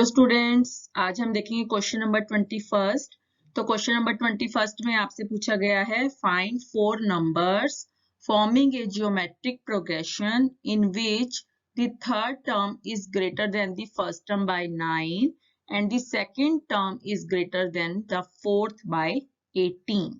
Students, आज हम देखेंगे क्वेश्चन नंबर 21। तो क्वेश्चन नंबर 21 में आपसे पूछा गया है find 4 numbers forming a geometric progression in which the third term is greater than the first term by 9 and the second term is greater than the fourth by 18।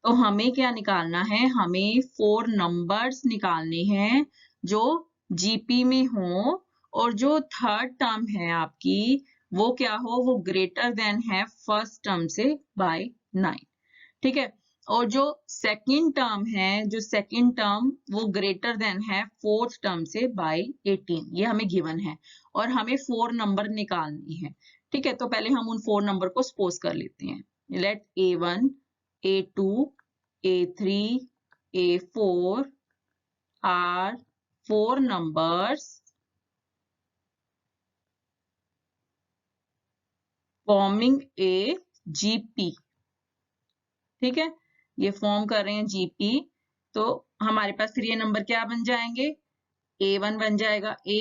तो हमें क्या निकालना है? हमें 4 नंबर्स निकालने हैं जो जीपी में हो और जो थर्ड टर्म है आपकी वो क्या हो, वो ग्रेटर देन है फर्स्ट टर्म से बाय 9। ठीक है। और जो सेकंड टर्म है, जो सेकंड टर्म वो ग्रेटर देन है फोर्थ टर्म से बाय 18। ये हमें गिवन है और हमें 4 नंबर निकालनी है। ठीक है। तो पहले हम उन 4 नंबर को सपोज कर लेते हैं। Let A1, A2, A3, A4 are 4 numbers forming a GP. ठीक है, ये फॉर्म कर रहे हैं जीपी। तो हमारे पास फिर ये नंबर क्या बन जाएंगे? A1 बन जाएगा A।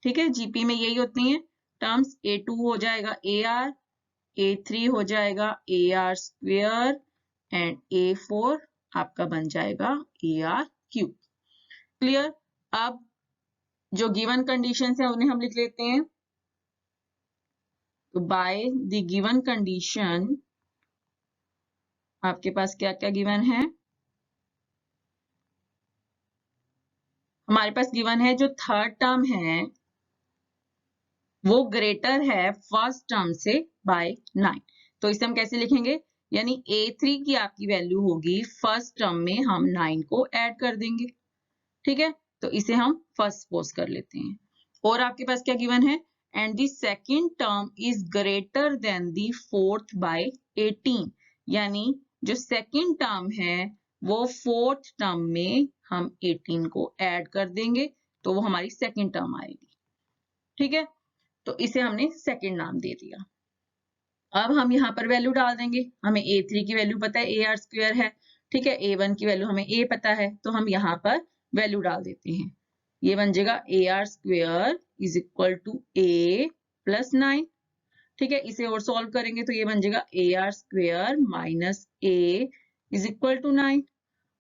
ठीक है, जीपी में यही होती हैं टर्म्स। A2 हो जाएगा AR, A3 हो जाएगा AR स्क्वेयर एंड A4 आपका बन जाएगा AR क्यूब। क्लियर? अब जो गिवन कंडीशंस है उन्हें हम लिख लेते हैं। तो बाय द गिवन कंडीशन आपके पास क्या क्या गिवन है? हमारे पास गिवन है जो थर्ड टर्म है वो ग्रेटर है फर्स्ट टर्म से बाय 9। तो इसे हम कैसे लिखेंगे? यानी A3 की आपकी वैल्यू होगी, फर्स्ट टर्म में हम 9 को ऐड कर देंगे। ठीक है, तो इसे हम फर्स्ट सपोज कर लेते हैं। और आपके पास क्या गिवन है? And the second term is greater than the fourth by 18। यानी जो सेकंड टर्म है वो फोर्थ टर्म में हम 18 को ऐड कर देंगे तो वो हमारी सेकंड टर्म आएगी। ठीक है, तो इसे हमने सेकंड नाम दे दिया। अब हम यहाँ पर वैल्यू डाल देंगे। हमें A3 की वैल्यू पता है AR स्क्वायर है। ठीक है, A1 की वैल्यू हमें A पता है, तो हम यहाँ पर वैल्यू डाल देते हैं। ये बन जाएगा AR square is equal to A plus 9। ठीक है, इसे और सॉल्व करेंगे तो ये बन जाएगा AR square minus A is equal to 9।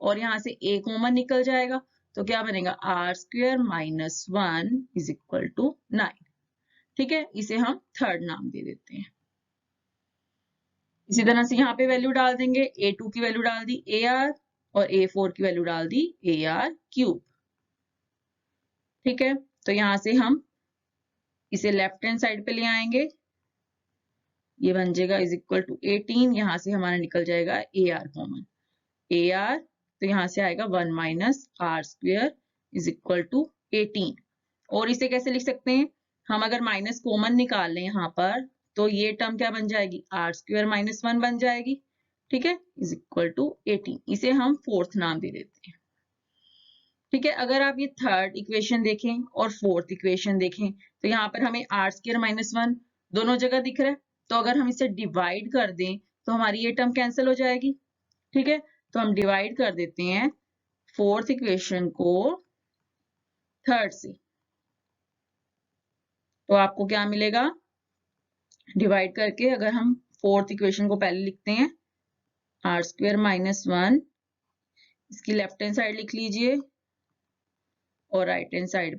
और यहाँ से A कॉमन निकल जाएगा तो क्या बनेगा? R square minus 1 is equal to 9। ठीक है, इसे हम थर्ड नाम दे देते हैं। इसी तरह से यहाँ पे वैल्यू डाल देंगे। A2 की वैल्यू डाल दी AR और A4 की वैल्यू डाल दी AR क्यूब। ठीक है, तो यहाँ से हम इसे लेफ्ट हैंड साइड पे ले आएंगे। ये बन जाएगा इज इक्वल टू 18। यहाँ से हमारा निकल जाएगा AR कॉमन। AR तो यहाँ से आएगा 1 minus R square is equal to 18। और इसे कैसे लिख सकते हैं? हम अगर माइनस कॉमन निकाल लें यहाँ पर तो ये टर्म क्या बन जाएगी? R स्क्वेयर माइनस 1 बन जाएगी। ठीक है, इज इक्वल टू 18। इसे हम फोर्थ नाम दे देते हैं। ठीक है, अगर आप ये थर्ड इक्वेशन देखें और फोर्थ इक्वेशन देखें तो यहाँ पर हमें R स्क्वेयर माइनस 1 दोनों जगह दिख रहा है। तो अगर हम इसे डिवाइड कर दें तो हमारी ये टर्म कैंसिल हो जाएगी। ठीक है, तो हम डिवाइड कर देते हैं फोर्थ इक्वेशन को थर्ड से। तो आपको क्या मिलेगा? डिवाइड करके अगर हम फोर्थ इक्वेशन को पहले लिखते हैं R स्क्वेयर माइनस 1, इसकी लेफ्ट हैंड साइड लिख लीजिए और राइट हैंड साइड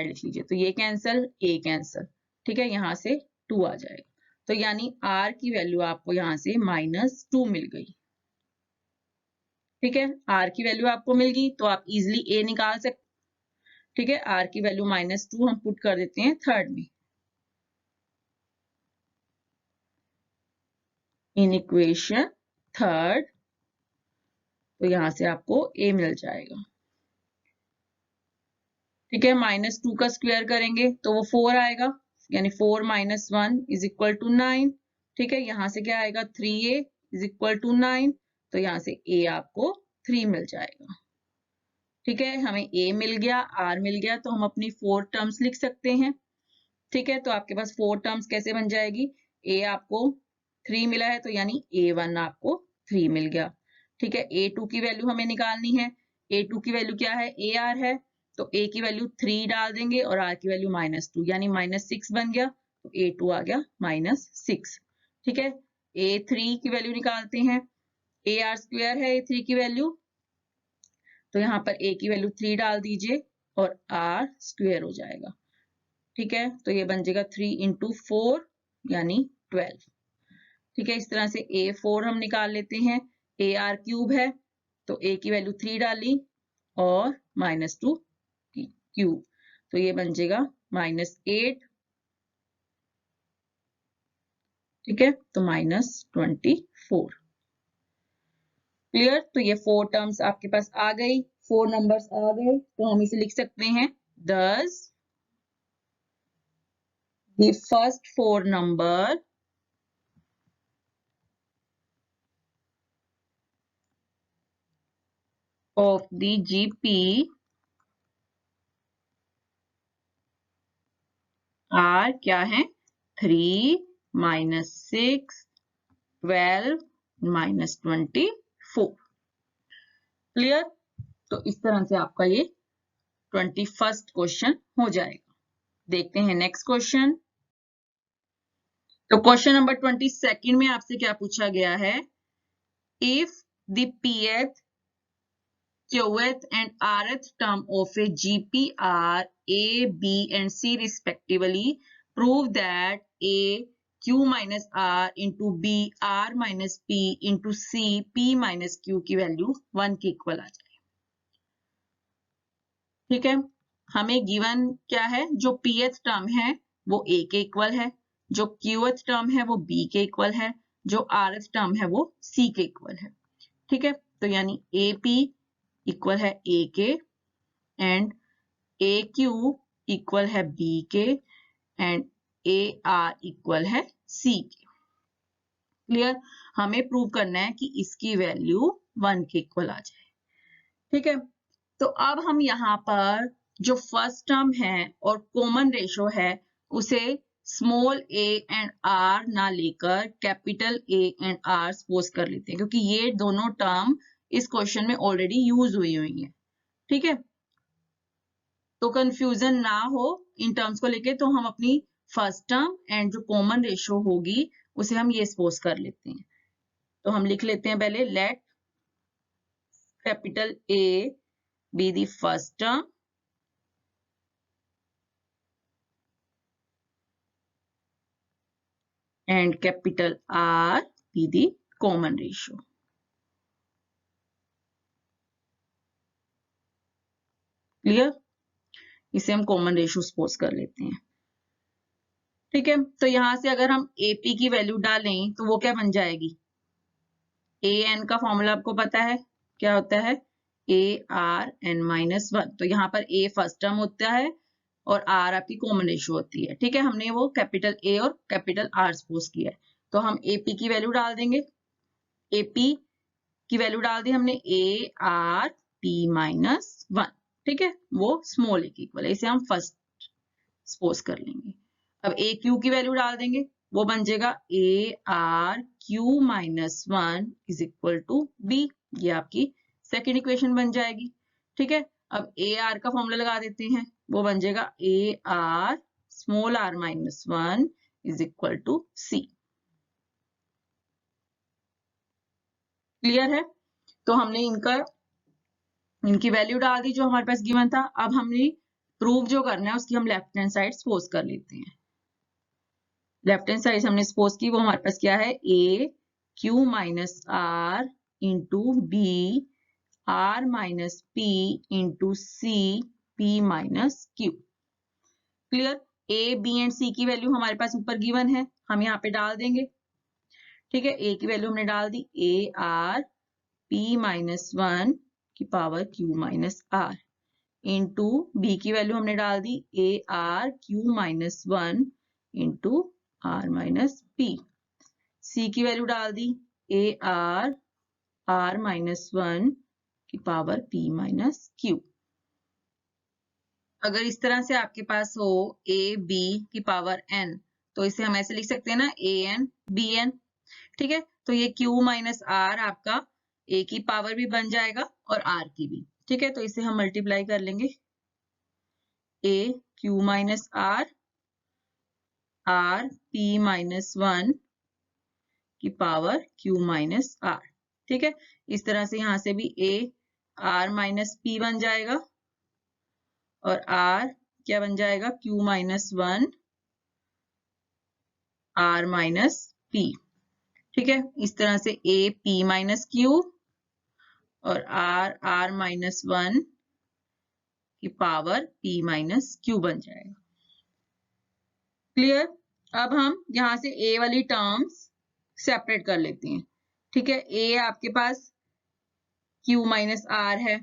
लिख लीजिए। तो ये कैंसल, A कैंसल। ठीक है, यहाँ से 2 आ जाएगा। तो यानी R की वैल्यू आपको यहाँ से -2 मिल गई। ठीक है, R की वैल्यू आपको मिल गई तो आप इजिली A निकाल सकते। ठीक है, R की वैल्यू -2 हम पुट कर देते हैं थर्ड में। इन इक्वेशन थर्ड, तो यहां से आपको A मिल जाएगा। ठीक है, -2 का स्क्वायर करेंगे तो वो 4 आएगा, यानी 4 माइनस 1 इज इक्वल टू 9। ठीक है, यहां से क्या आएगा? 3A is equal to 9। तो यहां से A आपको 3 मिल जाएगा। ठीक है, हमें A मिल गया, R मिल गया, तो हम अपनी 4 टर्म्स लिख सकते हैं। ठीक है, तो आपके पास 4 टर्म्स कैसे बन जाएगी? A आपको 3 मिला है तो यानी A1 आपको 3 मिल गया। ठीक है, A2 की वैल्यू हमें निकालनी है। A2 की वैल्यू क्या है? AR है, तो a की वैल्यू 3 डाल देंगे और r की वैल्यू -2 यानी -6 बन गया, तो a2 आ गया -6। ठीक है, a3 की वैल्यू निकालते हैं, ar² है a3 की वैल्यू, तो यहाँ पर a की वैल्यू 3 डाल दीजिए और r² हो जाएगा। ठीक है, तो ये बन जाएगा 3 × 4 यानी 12। ठीक है, इस तरह से a4 हम निकाल लेते हैं, ar³ है तो a की वैल्यू 3 डाली और -2 क्यूब, तो ये बन जाएगा -8। ठीक है, तो -24। क्लियर, तो ये 4 टर्म्स आपके पास आ गई, 4 नंबर्स आ गए, तो हम इसे लिख सकते हैं thus the first 4 number of the GP are क्या है, 3 -6 12 -24। क्लियर, तो इस तरह से आपका ये 21st क्वेश्चन हो जाएगा। देखते हैं नेक्स्ट क्वेश्चन। तो क्वेश्चन नंबर 22 में आपसे क्या पूछा गया है, if the pth qth and rth term of a GP are a, b and c respectively, prove that a q minus r into b r minus p into c p minus q की value 1 के equal आ जाए। ठीक है, हमें given क्या है, जो pth term है वो a के इक्वल है, जो qth टर्म है वो b के इक्वल है, जो rth टर्म है वो c के इक्वल है। ठीक है, तो यानी ap इक्वल है a के एंड aq इक्वल है b के एंड ar इक्वल है c के। क्लियर, हमें प्रूव करना है कि इसकी वैल्यू 1 के इक्वल आ जाए। ठीक है, तो अब हम यहाँ पर जो फर्स्ट टर्म है और कॉमन रेशो है उसे स्मॉल a एंड r ना लेकर capital A and R suppose कर लेते हैं, क्योंकि ये दोनों टर्म इस क्वेश्चन में ऑलरेडी यूज हुई है। ठीक है, तो कंफ्यूजन ना हो इन टर्म्स को लेके, तो हम अपनी फर्स्ट टर्म एंड जो कॉमन रेशो होगी उसे हम ये सपोज कर लेते हैं। तो हम लिख लेते हैं पहले, let capital A be the first term and capital R be the common ratio. Clear, इसे हम कॉमन रेशियो सपोज कर लेते हैं। ठीक है, तो यहां से अगर हम AP की वैल्यू डालें तो वो क्या बन जाएगी, AN का फॉर्मूला आपको पता है क्या होता है, ARN-1। तो यहाँ पर A फर्स्ट टर्म होता है और R आपकी कॉमन रेशियो होती है। ठीक है, हमने वो कैपिटल A और कैपिटल R सपोज किया है, तो हम AP की वैल्यू डाल देंगे। AP की वैल्यू डाल दी हमने ARP-1। ठीक है, वो स्मॉल ए की इक्वल है, इसे हम फर्स्ट सपोज कर लेंगे। अब AQ की वैल्यू डाल देंगे, वो बन जाएगा ARQ-1 is equal to B। ये आपकी सेकेंड इक्वेशन बन जाएगी। ठीक है, अब AR का फॉर्मूला लगा देते हैं, वो बन जाएगा AR small r-1 is equal to C। Clear है, तो हमने इनकी वैल्यू डाल दी जो हमारे पास गिवन था। अब हमने प्रूव जो करना है उसकी हम लेफ्ट हैंड साइड सपोज कर लेते हैं। लेफ्ट हैंड साइड हमने सपोज की, वो हमारे पास क्या है, a q minus r into b r minus p into c p minus q। Clear, a b and c की वैल्यू हमारे पास ऊपर गिवन है, हम यहाँ पे डाल देंगे। ठीक है, a की वैल्यू हमने डाल दी a r p-1 की power q minus r into b की वैल्यू हमने डाल दी ARQ-1 into r minus p। c की वैल्यू डाल दी AR-R-1 की पावर p माइनस q। अगर इस तरह से आपके पास हो a b की पावर n, तो इसे हम ऐसे लिख सकते हैं ना, an bn। ठीक है, तो ये q माइनस r आपका a की पावर भी बन जाएगा और r की भी। ठीक है, तो इसे हम मल्टीप्लाई कर लेंगे, a q minus r r p minus 1 की पावर q माइनस r। ठीक है, इस तरह से यहां से भी a r माइनस p बन जाएगा और r क्या बन जाएगा, q minus 1 r minus p। ठीक है, इस तरह से a p माइनस q और r r माइनस 1 की पावर p माइनस q बन जाएगा। क्लियर। अब हम यहां से a वाली टर्म्स सेपरेट कर लेते हैं। ठीक है, a आपके पास q माइनस r है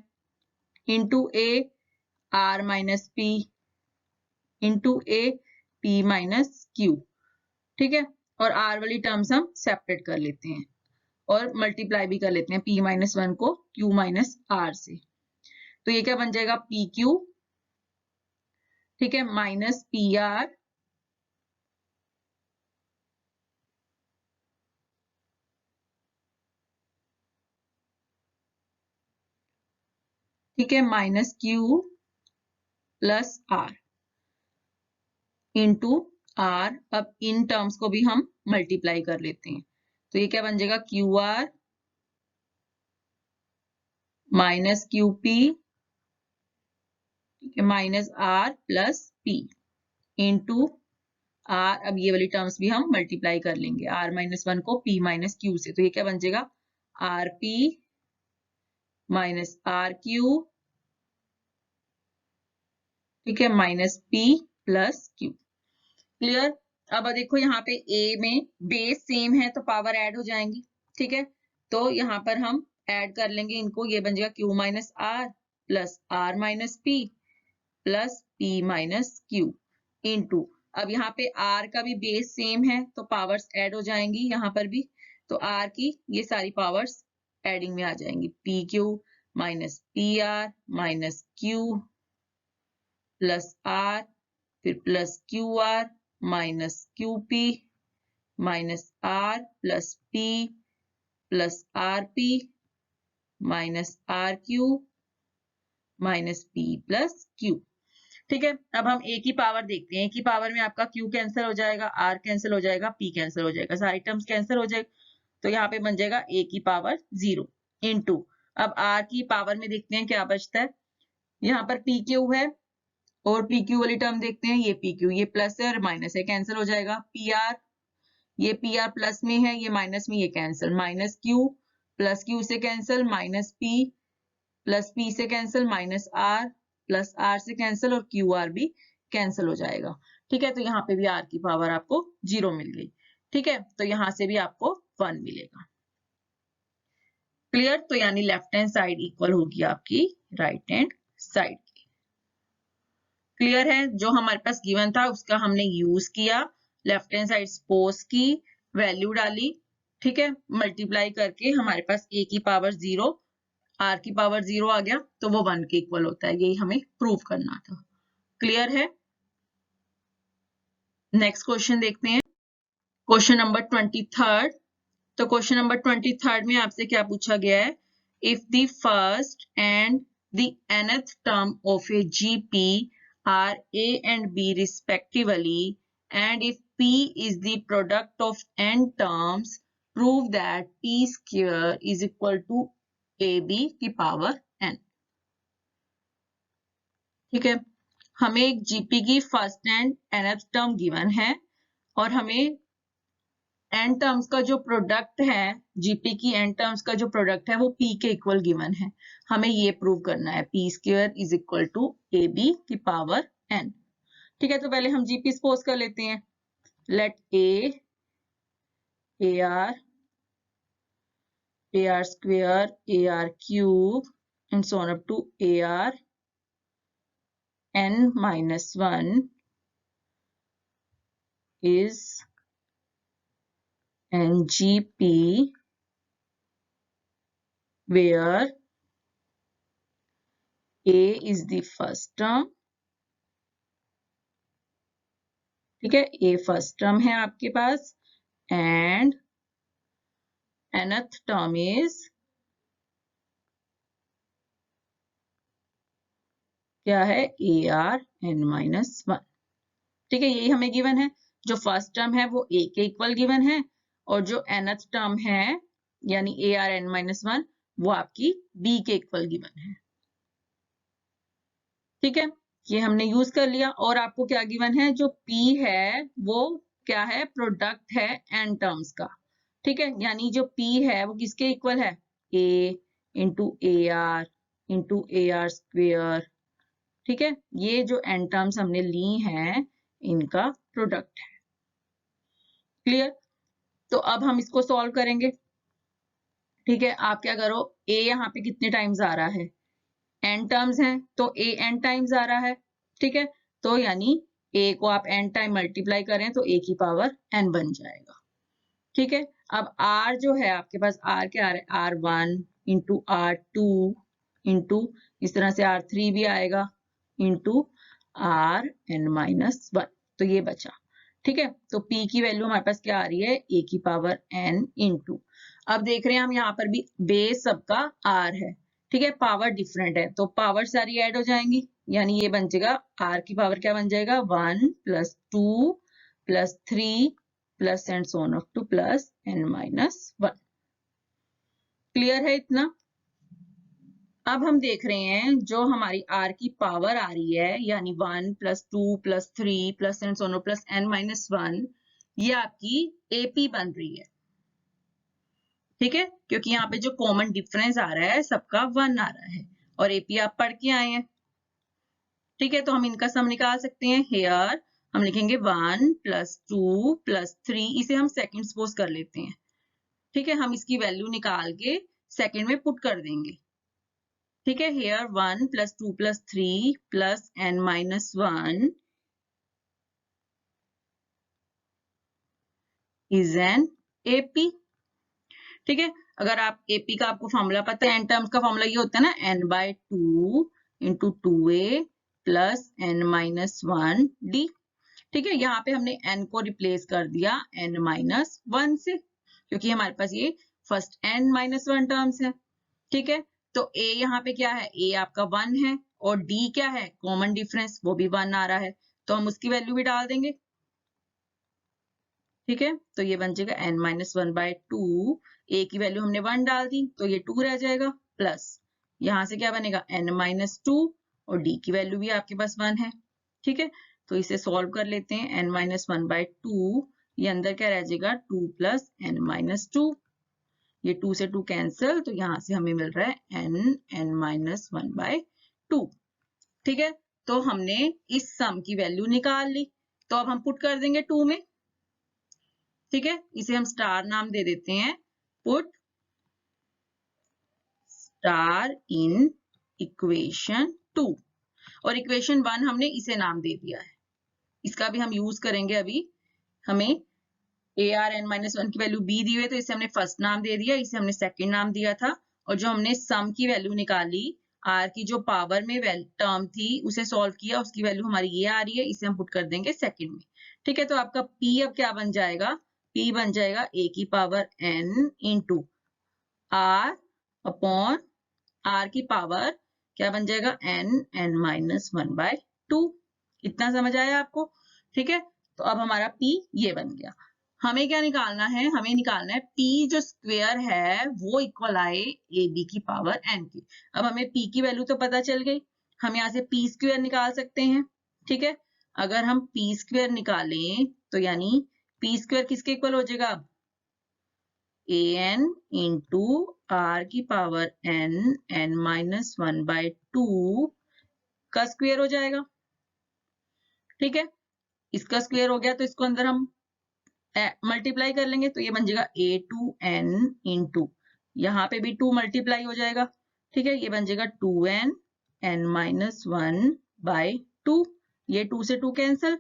into a r minus p into a p minus q। ठीक है, और r वाली टर्म्स हम सेपरेट कर लेते हैं और मल्टीप्लाई भी कर लेते हैं p माइनस 1 को q माइनस r से। तो ये क्या बन जाएगा, पी क्यू, ठीक है, माइनस पी आर ठीक है, minus Q plus R into R. अब इन टर्म्स को भी हम मल्टीप्लाई कर लेते हैं। तो ये क्या बन जाएगा, Q R minus Q P, ठीक है, minus R plus P into R. अब ये वाली टर्म्स भी हम मल्टीप्लाई कर लेंगे, आर माइनस 1 को पी माइनस क्यू से। तो ये क्या बन जाएगा, R P minus R Q, ठीक है, minus P plus Q. Clear. अब देखो यहाँ पे a में बेस सेम है तो पावर ऐड हो जाएंगी। ठीक है, तो यहाँ पर हम ऐड कर लेंगे इनको। ये बन जाएगा q minus R plus R minus P plus p minus Q into. अब यहाँ पे r का भी बेस सेम है तो पावर्स ऐड हो जाएंगी यहाँ पर भी। तो r की ये सारी पावर्स एडिंग में आ जाएंगी, P Q minus P R minus Q plus R, फिर plus Q R minus Q P minus R plus P plus R P minus R Q minus P plus Q. ठीक है, अब हम a की power देखते हैं। a की power में आपका q कैंसिल हो जाएगा, r कैंसिल हो जाएगा, p कैंसिल हो जाएगा, सारी टर्म्स कैंसिल हो जाएगा। तो यहाँ पे बन जाएगा a की पावर 0 इंटू। अब r की पावर में देखते हैं क्या बचता है। यहाँ पर पी क्यू है और पी क्यू वाली टर्म देखते हैं, ये पी क्यू, ये प्लस है और माइनस है, कैंसिल हो जाएगा। पी आर, ये पी आर प्लस में है, ये माइनस में, ये cancel. Minus Q plus Q से cancel, minus P plus P से cancel, minus R plus R से कैंसिल और क्यू आर भी कैंसिल हो जाएगा। ठीक है, तो यहाँ पे भी आर की पावर आपको 0 मिल गई। ठीक है, तो यहां से भी आपको 1 मिलेगा। क्लियर। तो यानी लेफ्ट हैंड साइड इक्वल होगी आपकी राइट हैंड साइड। क्लियर है। जो हमारे पास गिवन था उसका हमने यूज किया, लेफ्ट हैंड साइड सपोज की वैल्यू डाली, ठीक है, मल्टीप्लाई करके हमारे पास a की पावर 0 r की पावर 0 आ गया तो वो 1 के इक्वल होता है। यही हमें प्रूव करना था। क्लियर है। नेक्स्ट क्वेश्चन देखते हैं, क्वेश्चन नंबर 23। तो क्वेश्चन नंबर 23 में आपसे क्या पूछा गया है, if the first and the nth term of A GP are a and b respectively, and if p is the product of n terms, prove that p square is equal to ab की power n। ठीक है, हमें एक GP की first and nth term given है और हमें n terms का जो प्रोडक्ट है, जीपी की n टर्म्स का जो प्रोडक्ट है वो p के इक्वल गिवन है। हमें ये प्रूव करना है, p square is equal to ab की पावर n। ठीक है, तो पहले हम जीपी सपोज कर लेते हैं। Let ar square, ar cube and so on up to ar n minus 1 is an GP where a is the first term, ठीक है, a फर्स्ट टर्म है आपके पास and nth term is, ठीक है, nth term is 1 है क्या है ARn-1। ठीक है, यही हमें गिवन है। जो फर्स्ट टर्म है वो A के इक्वल गिवन है और जो nth टर्म है यानी ARn-1 वो आपकी B के इक्वल गिवन है। ठीक है, ये हमने यूज कर लिया। और आपको क्या गिवन है, जो P है वो क्या है, प्रोडक्ट है n टर्म्स का। ठीक है, यानी जो P है वो किसके इक्वल है, A into AR into AR²। ठीक है, ये जो n टर्म्स हमने ली हैं इनका प्रोडक्ट है। क्लियर? तो अब हम इसको सॉल्व करेंगे। ठीक है, आप क्या करो, A यहाँ पे कितने टाइम्स आ रहा है, n टर्म्स हैं तो A n टाइम्स आ रहा है। ठीक है, तो यानी A को आप n टाइम मल्टीप्लाई करें तो A की पावर n बन जाएगा। ठीक है, अब R जो है आपके पास, R क्या आ रहा है, R1 इंटू R2 इंटू इस तरह से R3 भी आएगा इंटू Rn-1, तो ये बचा। ठीक है, तो P की वैल्यू हमारे पास क्या आ रही है, A की पावर n इंटू, अब देख रहे हैं हम यहाँ पर भी बेस सबका R है। ठीक है, पावर डिफरेंट है तो पावर सारी ऐड हो जाएंगी, यानी ये बन जाएगा R की पावर क्या बन जाएगा, 1 + 2 + 3 plus and so on up two plus n-1। Clear है इतना? अब हम देख रहे हैं जो हमारी R की पावर आ रही है यानी 1 + 2 + 3 plus and so on plus n-1, ये आपकी AP बन रही है। ठीक है, क्योंकि यहाँ पे जो कॉमन डिफरेंस आ रहा है सबका 1 आ रहा है और AP आप पढ़ के आए हैं। ठीक है, तो हम इनका सम निकाल सकते हैं। हेयर हम लिखेंगे 1 + 2 + 3, इसे हम सेकंड सपोज कर लेते हैं। ठीक है, हम इसकी वैल्यू निकाल के सेकंड में पुट कर देंगे। ठीक है, here 1 + 2 + 3 plus n-1 is an AP। ठीक है, अगर आप AP का आपको फॉर्मूला पता है, n टर्म्स का फॉर्मूला ये होता है ना, n/2 into 2a plus n-1d। ठीक है, यहाँ पे हमने n को रिप्लेस कर दिया n-1 से, क्योंकि हमारे पास ये फर्स्ट n-1 टर्म्स है। ठीक है, तो a यहाँ पे क्या है, a आपका 1 है और d क्या है, कॉमन डिफरेंस, वो भी 1 आ रहा है, तो हम उसकी वैल्यू भी डाल देंगे। ठीक है, तो ये बन जाएगा n-1/2, a की वैल्यू हमने 1 डाल दी तो ये 2 रह जाएगा, प्लस यहाँ से क्या बनेगा n-2 और d की वैल्यू भी आपके पास 1 है। ठीक है, तो इसे सॉल्व कर लेते हैं, n-1/2, ये अंदर क्या रह जाएगा 2 + n-2, ये 2 से 2 कैंसिल, तो यहाँ से हमें मिल रहा है n-1/2। ठीक है, तो हमने इस सम की वैल्यू निकाल ली, तो अब हम पुट कर देंगे 2 में। ठीक है, इसे हम स्टार नाम दे देते हैं, पुट स्टार इन इक्वेशन 2, और इक्वेशन 1 हमने इसे नाम दे दिया है। इसका भी हम यूज करेंगे अभी। हमें ARn-1 की वैल्यू B दी हुई है तो इसे हमने फर्स्ट नाम दे दिया, इसे हमने सेकंड नाम दिया था, और जो हमने सम की वैल्यू निकाली, R की जो पावर में टर्म थी उसे सॉल्व किया, उसकी वैल्यू हमारी ये आ रही है, इसे हम पुट कर देंगे सेकंड में। ठीक है, तो आपका P अब क्या बन जाएगा, P बन जाएगा A की power n into R upon R की पावर क्या बन जाएगा, n-1/2। इतना समझ आया आपको? ठीक है, तो अब हमारा P ये बन गया। हमें क्या निकालना है, हमें निकालना है P जो स्क्वायर है वो इक्वल आए AB की पावर n की। अब हमें P की वैल्यू तो पता चल गई, हम यहाँ से P स्क्वायर निकाल सकते हैं। ठीक है, अगर हम P स्क्वायर निकालें तो यानी P स्क्वायर किसके इक्वल हो जाएगा, अब an इंटू R की पावर n-1/2 का स्क्वायर हो जाएगा। ठीक है, इसका स्क्वायर हो गया तो इसको अंदर हम मल्टीप्लाई कर लेंगे, तो ये बन जाएगा A2n इंटू, यहाँ पे भी 2 मल्टीप्लाई हो जाएगा। ठीक है, ये बन जाएगा 2n n-1/2, ये 2 से 2 कैंसिल।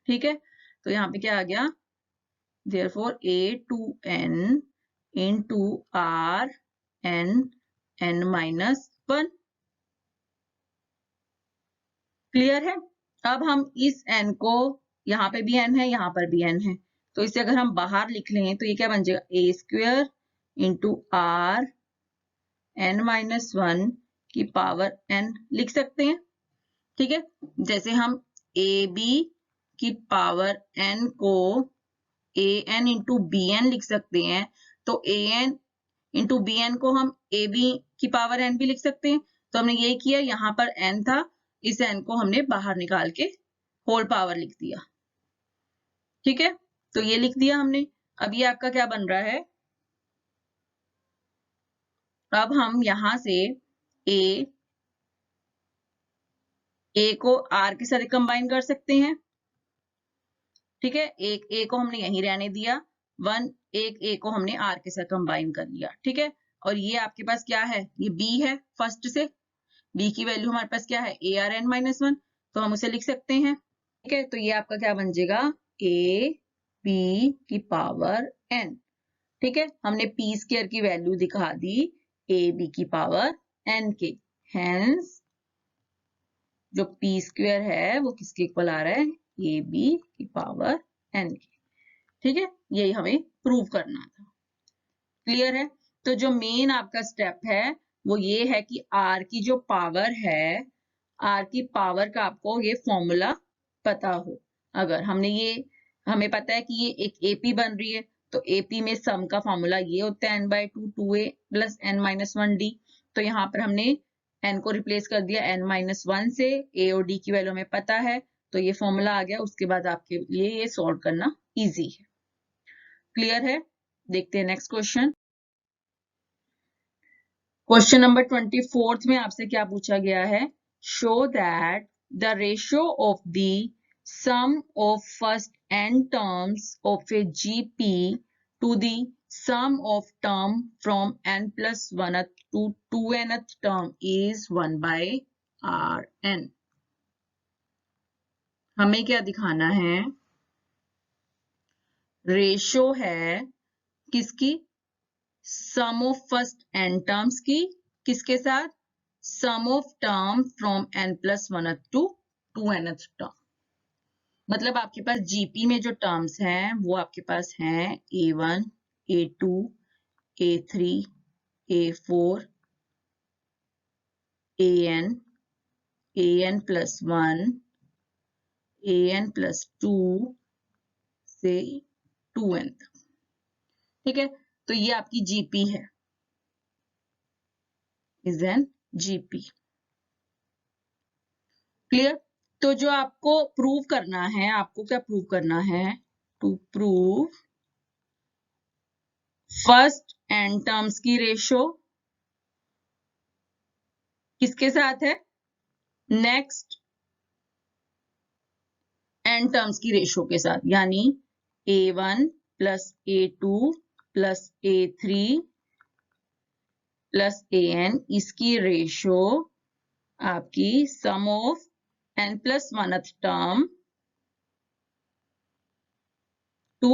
ठीक है, तो यहाँ पे क्या आ गया, therefore A2n into R n-1। Clear है? अब हम इस n को, यहाँ पे भी n है, यहाँ पर भी n है, तो इसे अगर हम बाहर लिख लें तो ये क्या बन जाएगा, A² इंटू R n-1 की पावर n लिख सकते हैं। ठीक है, जैसे हम ए बी की पावर n को A N into B N लिख सकते हैं, तो A N into B N को हम ए बी की पावर n भी लिख सकते हैं। तो हमने ये किया, यहाँ पर n था, इस n को हमने बाहर निकाल के होल पावर लिख दिया। ठीक है, तो ये लिख दिया हमने। अब ये आपका क्या बन रहा है, अब हम यहां से ए को r के साथ कंबाइन कर सकते हैं। ठीक है, एक a को हमने यहीं रहने दिया, एक a को हमने r के साथ कंबाइन कर लिया। ठीक है, और ये आपके पास क्या है, ये b है, फर्स्ट से b की वैल्यू हमारे पास क्या है, ARn-1, तो हम उसे लिख सकते हैं। ठीक है, तो ये आपका क्या बन जाएगा, a b की पावर n। ठीक है, हमने p स्क्वायर की वैल्यू दिखा दी a b की पावर n के, हेंस जो p स्क्वायर है वो किसके इक्वल आ रहा है, ए बी की पावर n के। ठीक है, यही हमें प्रूव करना था। क्लियर है, तो जो मेन आपका स्टेप है वो ये है कि r की जो पावर है, r की पावर का आपको ये फॉर्मूला पता हो। अगर हमें पता है कि ये एक AP बन रही है, तो AP में सम का फॉर्मूला ये होता है n/2 2a प्लस n-1d। तो यहाँ पर हमने n को रिप्लेस कर दिया n-1 से, a और d की वैल्यू हमें पता है, तो ये फॉर्मूला आ गया। उसके बाद आपके लिए ये सॉल्व करना इजी है। क्लियर है, देखते हैं नेक्स्ट क्वेश्चन। क्वेश्चन नंबर 24 में आपसे क्या पूछा गया है, show that the ratio of the sum of first n terms of a GP to the sum of term from n+1 to 2nth term is 1/Rn। हमें क्या दिखाना है, रेशो है किसकी, sum of first n terms की, किसके साथ, sum of term from n+1 to 2nth term. मतलब आपके पास जीपी में जो टर्म्स हैं वो आपके पास हैं a1 a2 a3 a4 an+1 an+2 से 2n। ठीक है, तो ये आपकी जीपी है, इज एन जीपी। क्लियर, तो जो आपको प्रूव करना है, आपको क्या प्रूव करना है, to prove first n terms की रेशो किसके साथ है, नेक्स्ट n टर्म्स की रेशो के साथ, यानी a1 plus a2 plus a3 plus an, इसकी रेशो आपकी sum of n+1 term to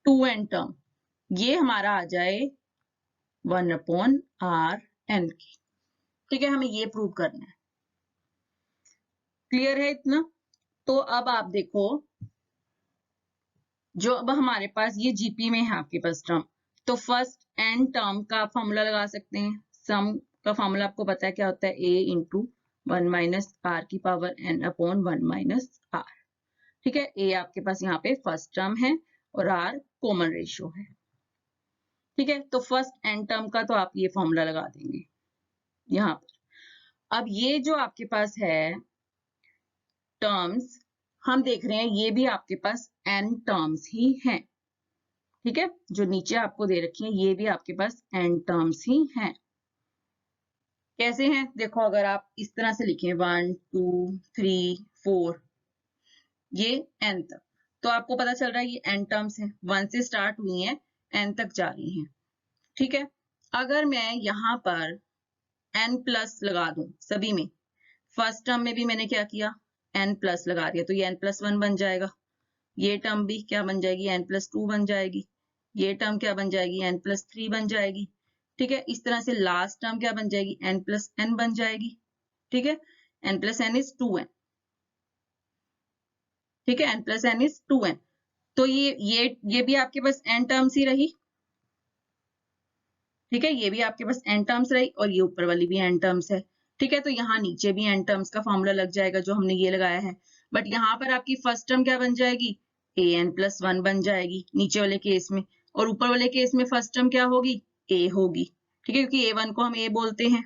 2n term, ये हमारा आ जाए 1/Rn की। ठीक है, हमें ये प्रूव करना है। क्लियर है इतना, तो अब आप देखो, जो अब हमारे पास ये जीपी में है आपके पास टर्म, तो फर्स्ट n टर्म का फॉर्मूला लगा सकते हैं। सम का फॉर्मूला आपको पता है क्या होता है, a इंटू 1 - r की पावर n/1 - r। ठीक है, a आपके पास यहाँ पे फर्स्ट टर्म है और r कॉमन रेशियो है। ठीक है, तो फर्स्ट n टर्म का तो आप ये फॉर्मूला लगा देंगे यहाँ पर। अब ये जो आपके पास है टर्म्स, हम देख रहे हैं ये भी आपके पास n टर्म्स ही हैं। ठीक है, जो नीचे आपको दे रखी है ये भी आपके पास n टर्म्स ही हैं। कैसे हैं, देखो, अगर आप इस तरह से लिखें 1 2 3 4, ये n तक, तो आपको पता चल रहा है ये n टर्म्स हैं, 1 से स्टार्ट हुई हैं, n तक जा रही हैं। ठीक है, अगर मैं यहाँ पर n प्लस लगा दूं सभी में, फर्स्ट टर्म में भी मैंने क्या किया, n प्लस लगा दिया, तो ये n+1 बन जाएगा। ये टर्म भी क्या बन जाएगी, n+2 बन जाएगी। ये टर्म क्या बन जाएगी, n+3 बन जाएगी। ठीक है, इस तरह से लास्ट टर्म क्या बन जाएगी, n+n बन जाएगी। ठीक है, n+n इज 2n। ठीक है, n+n इज 2n। तो ये भी आपके पास n टर्म्स ही रही। ठीक है, ये भी आपके पास n टर्म्स रही और ये ऊपर वाली भी n टर्म्स है। ठीक है, तो यहाँ नीचे भी n टर्म्स का फॉर्मूला लग जाएगा जो हमने ये लगाया है, बट यहाँ पर आपकी फर्स्ट टर्म क्या बन जाएगी, an+1 बन जाएगी नीचे वाले केस में, और ऊपर वाले केस में फर्स्ट टर्म क्या होगी, a होगी। ठीक है, क्योंकि a1 को हम a बोलते हैं।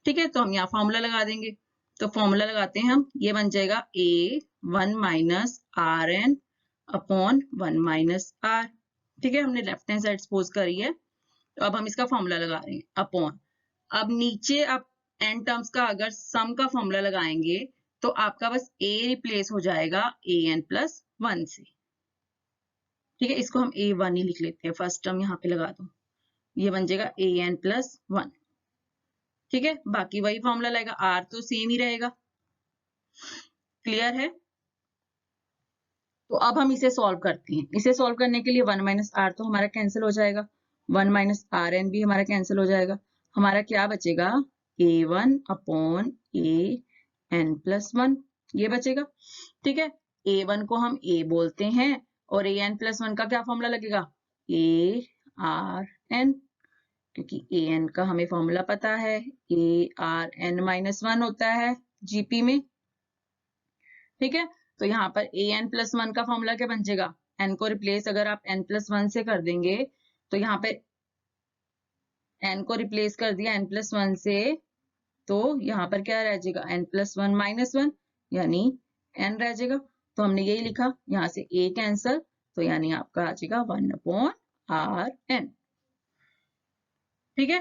ठीक है, तो हम यहाँ फॉर्मूला लगा देंगे, तो फॉर्मूला लगाते हैं हम, ये बन जाएगा a1 minus rn upon 1 minus r। ठीक है, हमने लेफ्ट हैंड साइड सपोज करी है, तो अब हम इसका फॉर्मूला लगा रहे हैं अपॉन, अब नीचे आप n टर्म्स का अगर सम का फॉर्मूला लगाएंगे तो आपका बस a रिप्लेस हो जाएगा an+1 से। ठीक है, इसको हम a1 ही लिख लेते हैं, फर्स्ट टर्म यहाँ पे लगा दो, ये बन जाएगा an+1। ठीक है, बाकी वही फॉर्मूला लगेगा, r तो सेम ही रहेगा। क्लियर है? तो अब हम इसे सॉल्व करते हैं। इसे सॉल्व करने के लिए 1 माइनस r तो हमारा कैंसिल हो जाएगा, 1 माइनस rn भी हमारा कैंसिल हो जाएगा। हमारा क्या बचेगा, a1 अपॉन an+1, ये बचेगा। ठीक है, a1 को हम a बोलते हैं और an+1 का क्या फॉर्मूला लगेगा, arn, क्योंकि an का हमें फॉर्मूला पता है, arn-1 होता है जीपी में। ठीक है, तो यहाँ पर an+1 का फॉर्मूला क्या बन जाएगा, n को रिप्लेस अगर आप n+1 से कर देंगे तो यहाँ पे n को रिप्लेस कर दिया n+1 से, तो यहाँ पर क्या रह जाएगा, n+1 माइनस 1 यानी n रह जाएगा। तो हमने यही लिखा, यहाँ से a कैंसल, तो यानी आपका आ जाएगा 1/rn। ठीक है,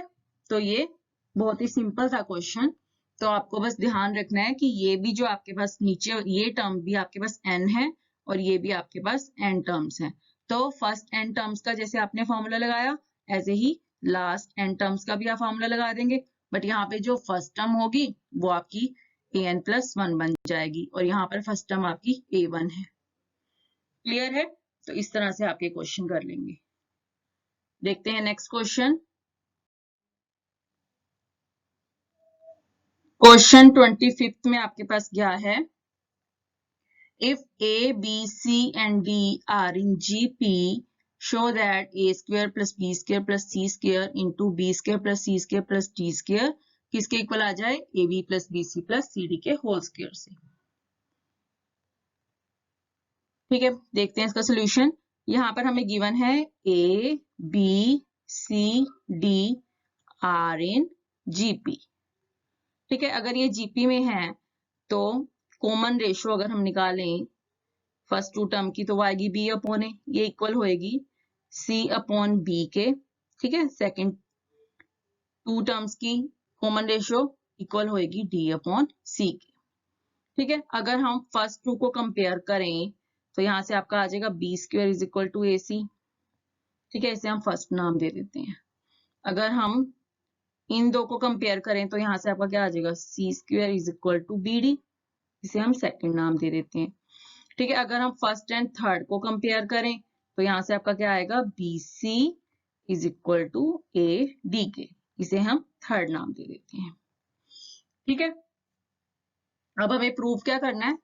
तो ये बहुत ही सिंपल था क्वेश्चन। तो आपको बस ध्यान रखना है कि ये भी जो आपके पास नीचे ये टर्म भी आपके पास n है और ये भी आपके पास n टर्म्स हैं। तो फर्स्ट n टर्म्स का जैसे आपने फॉर्मूला लगाया, ऐसे ही लास्ट n टर्म्स का भी आप फॉर्मूला लगा देंगे, बट यहाँ पे जो फर्स्ट टर्म होगी वो आपकी an+1 बन जाएगी और यहाँ पर फर्स्ट टर्म आपकी a1 है। क्लियर है? तो इस तरह से आप ये क्वेश्चन कर लेंगे। देखते हैं नेक्स्ट क्वेश्चन। क्वेश्चन 25th में आपके पास क्या है, if a b c and d are in gp show that a square plus b square plus c square into b square plus c square plus d square किसके equal आ जाए, ab plus bc plus cd के whole square से। ठीक है, देखते हैं इसका solution. यहाँ पर हमें गिवन है a b c d are in gp। ठीक है, अगर ये जीपी में है तो कॉमन रेशो अगर हम निकालें फर्स्ट टू टर्म की तो वो आएगी b अपॉन ए, ये इक्वल होएगी c अपॉन b के। ठीक है, सेकंड टू टर्म्स की कॉमन रेशो इक्वल होएगी d अपॉन c के। ठीक है, अगर हम फर्स्ट टू को कंपेयर करें तो यहाँ से आपका आ जाएगा b square is equal to ac। ठीक है, इसे हम फर्स्ट नाम दे देते हैं। अगर हम इन दो को कंपेयर करें तो यहाँ से आपका क्या आ जाएगा, c square is equal to bd, इसे हम सेकंड नाम दे देते हैं। ठीक है, अगर हम फर्स्ट एंड थर्ड को कंपेयर करें तो यहाँ से आपका क्या आएगा, BC is equal to AD के, इसे हम थर्ड नाम दे देते हैं। ठीक है, अब हमें प्रूव क्या करना है,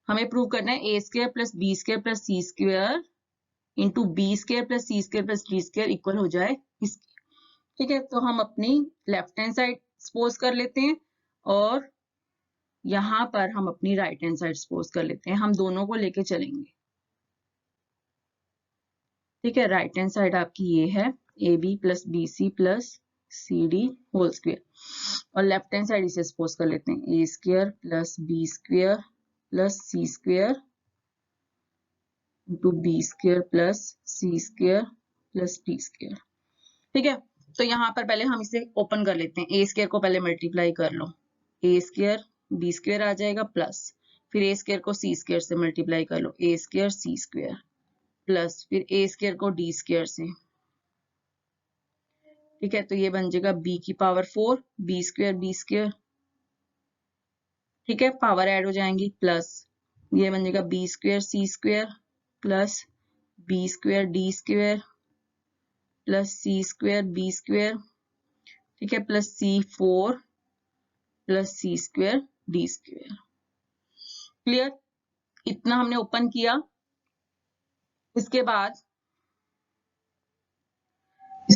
हमें प्रूव करना है a square plus b square plus c square into b square plus c square plus d square equal हो जाए इसके। ठीक है, तो हम अपनी लेफ्ट हैंड साइड सपोज कर लेते हैं और यहाँ पर हम अपनी राइट हैंड साइड सपोज कर लेते हैं, हम दोनों को लेके चलेंगे। ठीक है, राइट हैंड साइड आपकी ये है AB plus BC plus CD whole square और लेफ्ट हैंड साइड इसे सपोज कर लेते हैं a square plus b square plus c square into b square plus c square plus d square. ठीक है, तो यहाँ पर पहले हम इसे ओपन कर लेते हैं, a स्क्वायर को पहले मल्टीप्लाई कर लो, a स्क्वायर b स्क्वायर आ जाएगा प्लस फिर a स्क्वायर को c स्क्वायर से मल्टीप्लाई कर लो, a square c square plus फिर a स्क्वायर को d स्क्वायर से। ठीक है, तो ये बन जाएगा b की पावर 4 b स्क्वायर। ठीक है, पावर ऐड हो जाएंगी प्लस ये बन जाएगा b square c square plus b square d square plus c square b square. ठीक है, plus c4 plus c square d square. Clear? इतना हमने ओपन किया। इसके बाद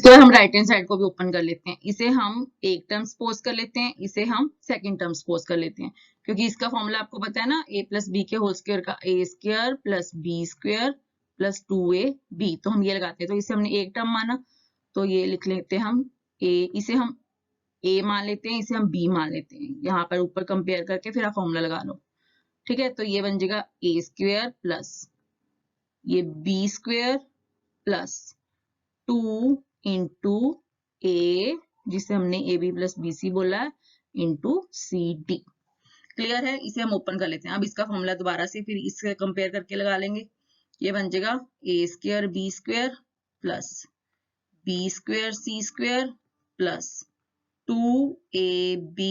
इसके बाद हम राइट हैंड साइड को भी ओपन कर लेते हैं। इसे हम एक टर्म सपोज कर लेते हैं, इसे हम सेकंड टर्म सपोज कर लेते हैं, क्योंकि इसका फॉर्मूला आपको पता है ना, a प्लस बी के होल स्क्वायर का a square plus B square plus 2ab। तो हम ये लगाते हैं, तो इसे हमने एक टर्म माना, तो ये लिख लेते हैं हम a, इसे हम a मान लेते हैं, इसे हम b मान लेते हैं। यहाँ पर ऊपर कंपेयर करके फिर आप फॉर्मूला लगा लो। ठीक है, तो ये बन जाएगा a स्क्वायर प्लस ये b square plus 2 into A, जिसे हमने A B plus B C बोला है, इंटू सी डी। क्लियर है, इसे हम ओपन कर लेते हैं। अब इसका फॉर्मूला दोबारा से फिर इससे कंपेयर करके लगा लेंगे। ये बन जाएगा A square B square plus B square C square plus 2ab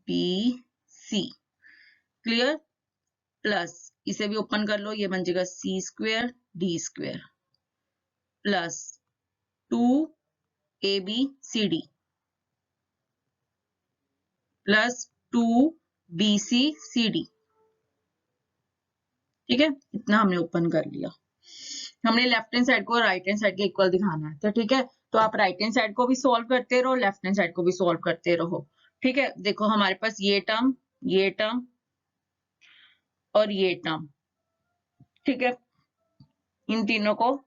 B C. Clear, plus इसे भी ओपन कर लो, ये बन जाएगा C square D square plus 2abcd plus 2bccd। ठीक है, इतना हमने ओपन कर लिया। हमने लेफ्ट हैंड साइड को राइट हैंड साइड के इक्वल दिखाना है, तो ठीक है, तो आप राइट हैंड साइड को भी सॉल्व करते रहो, लेफ्ट हैंड साइड को भी सॉल्व करते रहो। ठीक है, देखो हमारे पास ये टर्म और ये टर्म, ठीक है, इन तीनों को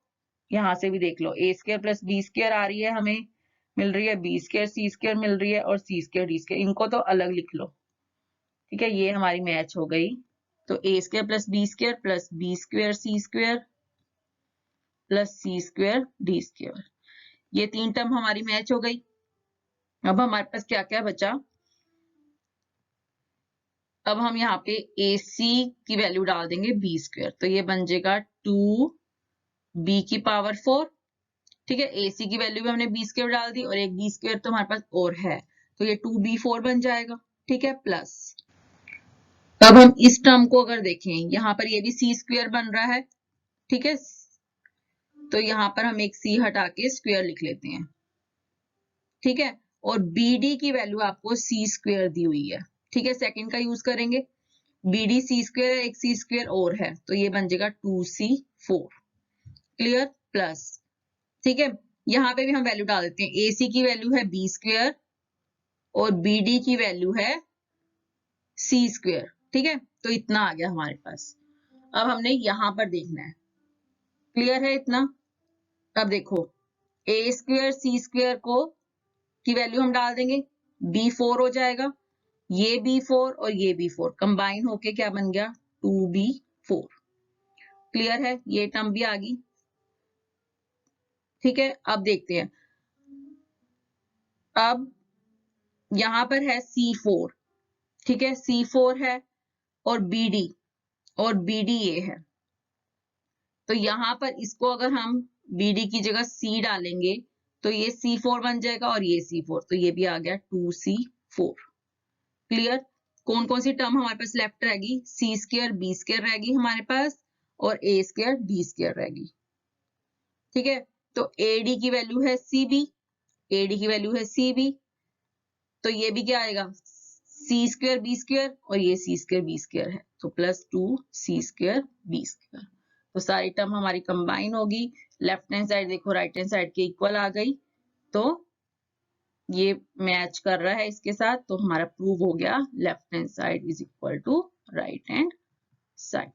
यहां से भी देख लो, ए स्क्वायर प्लस बी स्क्वायर आ रही है, हमें मिल रही है बी स्क्वायर सी स्क्वायर मिल रही है, और सी स्क्वायर डी स्क्वायर, इनको तो अलग लिख लो। ठीक है, ये हमारी मैच हो गई। तो A square plus B square plus B square C square plus C square D square, ये तीन टर्म हमारी मैच हो गई। अब हमारे पास क्या क्या बचा, अब हम यहाँ पे ए सी की वैल्यू डाल देंगे बी स्क्वायर, तो ये बन जाएगा 2b की पावर 4। ठीक है, ए सी की वैल्यू भी हमने बी स्क्वायर डाल दी, और एक बी स्क्वायर तो हमारे पास और है, तो ये 2b4 बन जाएगा। ठीक है, प्लस अब हम इस टर्म को अगर देखें, यहाँ पर ये भी सी स्क्वायर बन रहा है। ठीक है, तो यहाँ पर हम एक सी हटा के स्क्वायर लिख लेते हैं। ठीक है, और बी डी की वैल्यू आपको सी स्क्वायर दी हुई है। ठीक है, सेकंड का यूज करेंगे, बी डी सी स्क्वायर, एक सी स्क्वायर और है, तो ये बन जाएगा 2c4। क्लियर, प्लस ठीक है, यहाँ पे भी हम वैल्यू डाल देते हैं, ए सी की वैल्यू है बी स्क्वायर और बी डी की वैल्यू है सी स्क्वायर। ठीक है, तो इतना आ गया हमारे पास। अब हमने यहां पर देखना है। क्लियर है इतना, अब देखो ए स्क्वायर सी स्क्वायर को की वैल्यू हम डाल देंगे, b4 हो जाएगा, ये b4 और ये b4 कंबाइन होके क्या बन गया, 2b4। क्लियर है, ये टर्म भी आ गई। ठीक है, अब देखते हैं, अब यहां पर है C4। ठीक है, C4 है और BD ये है, तो यहां पर इसको अगर हम BD की जगह C डालेंगे तो ये C4 बन जाएगा, और ये C4, तो ये भी आ गया 2C4। क्लियर, कौन कौन सी टर्म हमारे पास लेफ्ट रहेगी, सी स्क्वायर बी स्क्वायर रहेगी हमारे पास, और ए स्क्वायर डी स्क्वायर रहेगी। ठीक है, तो AD की वैल्यू है CB, AD की वैल्यू है CB, तो ये भी क्या आएगा, सी स्क्वायर बी स्क्वायर, और ये सी स्क्वायर बी स्क्वायर है, तो plus 2c square B square. तो सारी टर्म हमारी कंबाइन होगी, लेफ्ट हैंड साइड देखो राइट हैंड साइड के इक्वल आ गई, तो ये मैच कर रहा है इसके साथ, तो हमारा प्रूव हो गया left hand side is equal to right hand side.